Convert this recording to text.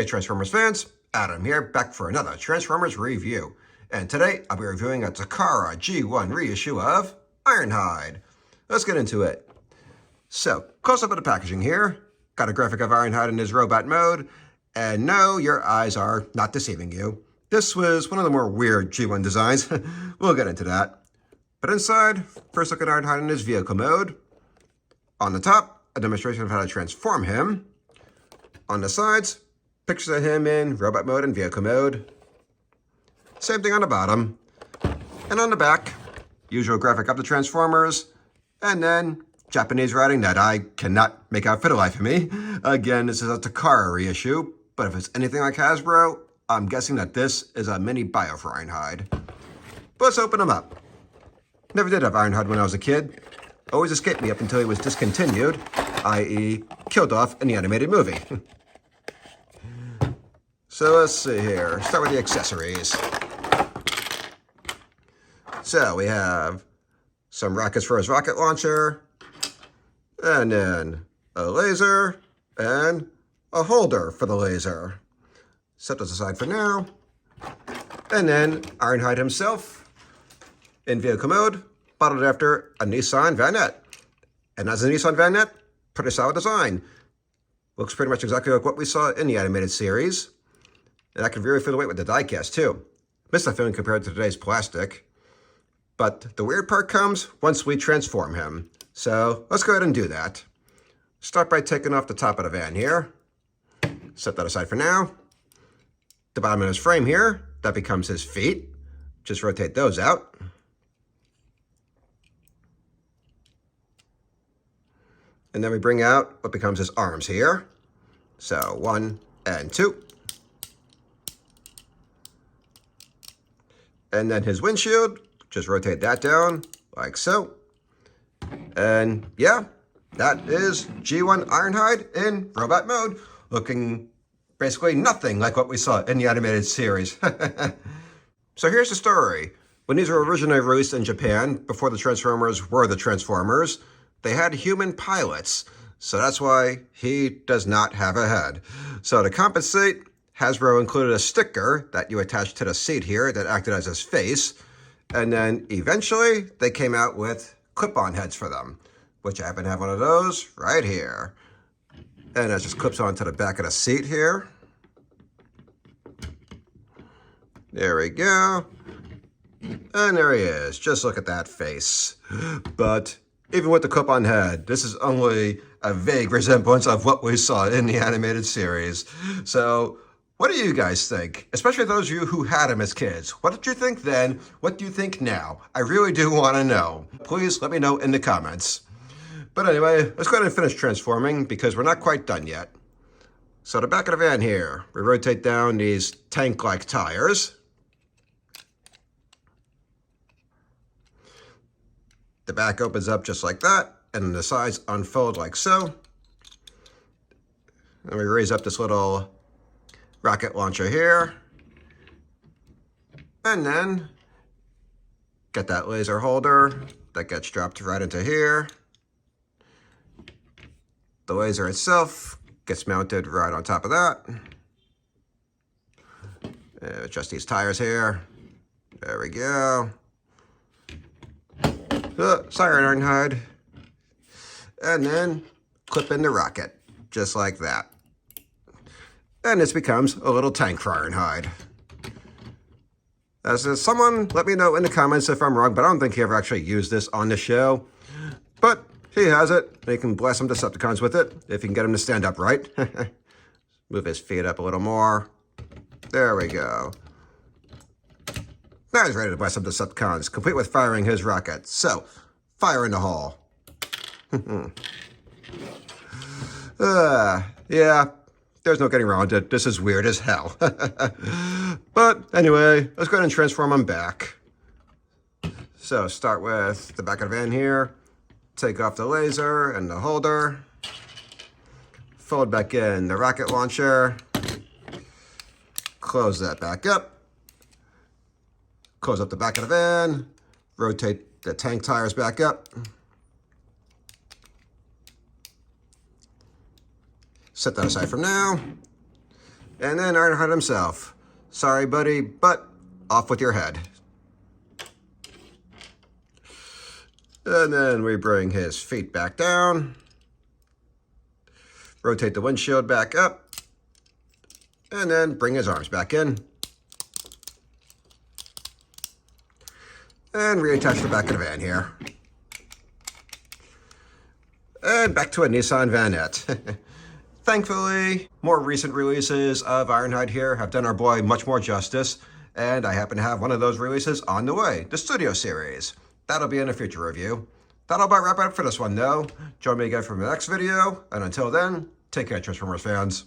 Hey Transformers fans, Adam here, back for another Transformers review. And today I'll be reviewing a Takara G1 reissue of Ironhide. Let's get into it. So, close up of the packaging here. Got a graphic of Ironhide in his robot mode. And no, your eyes are not deceiving you. This was one of the more weird G1 designs. We'll get into that. But inside, first look at Ironhide in his vehicle mode. On the top, a demonstration of how to transform him. On the sides, pictures of him in robot mode and vehicle mode. Same thing on the bottom. And on the back, usual graphic of the Transformers. And then Japanese writing that I cannot make out for the life of me. Again, this is a Takara reissue, but if it's anything like Hasbro, I'm guessing that this is a mini bio for Ironhide. But let's open them up. Never did have Ironhide when I was a kid. Always escaped me up until he was discontinued, i.e. killed off in the animated movie. So let's see here. Start with the accessories. So we have some rockets for his rocket launcher, and then a laser, and a holder for the laser. Set those aside for now. And then Ironhide himself, in vehicle mode, modeled after a Nissan Vanette. And as a Nissan Vanette, pretty solid design. Looks pretty much exactly like what we saw in the animated series. And I can really feel the weight with the diecast too. Missed that feeling compared to today's plastic. But the weird part comes once we transform him. So let's go ahead and do that. Start by taking off the top of the van here. Set that aside for now. The bottom of his frame here, that becomes his feet. Just rotate those out. And then we bring out what becomes his arms here. So 1 and 2. And then his windshield, just rotate that down like so. And yeah, that is G1 Ironhide in robot mode, looking basically nothing like what we saw in the animated series. So here's the story. When these were originally released in Japan, before the Transformers were the Transformers, they had human pilots. So that's why he does not have a head. So to compensate, Hasbro included a sticker that you attach to the seat here that acted as his face. And then eventually they came out with clip-on heads for them, which I happen to have one of those right here. And it just clips onto the back of the seat here. There we go. And there he is. Just look at that face. But even with the clip-on head, this is only a vague resemblance of what we saw in the animated series. So what do you guys think? Especially those of you who had him as kids. What did you think then? What do you think now? I really do want to know. Please let me know in the comments. But anyway, let's go ahead and finish transforming because we're not quite done yet. So the back of the van here, we rotate down these tank-like tires. The back opens up just like that, and then the sides unfold like so. And we raise up this little rocket launcher here. And then get that laser holder that gets dropped right into here. The laser itself gets mounted right on top of that. Adjust these tires here. There we go. Sorry, Ironhide. And then clip in the rocket, just like that. And this becomes a little tank for Ironhide. Someone let me know in the comments if I'm wrong, but I don't think he ever actually used this on the show. But he has it. He can blast some Decepticons with it, if you can get him to stand upright. Move his feet up a little more. There we go. Now he's ready to blast some Decepticons, complete with firing his rocket. So, fire in the hole. Yeah. There's no getting around it. This is weird as hell. But anyway, let's go ahead and transform him back. So start with the back of the van here. Take off the laser and the holder. Fold back in the rocket launcher. Close that back up. Close up the back of the van. Rotate the tank tires back up. Set that aside for now. And then Ironhide himself. Sorry, buddy, but off with your head. And then we bring his feet back down. Rotate the windshield back up. And then bring his arms back in. And reattach the back of the van here. And back to a Nissan Vanette. Thankfully, more recent releases of Ironhide here have done our boy much more justice, and I happen to have one of those releases on the way, the Studio Series. That'll be in a future review. That'll about wrap it up for this one, though. Join me again for the next video, and until then, take care, Transformers fans.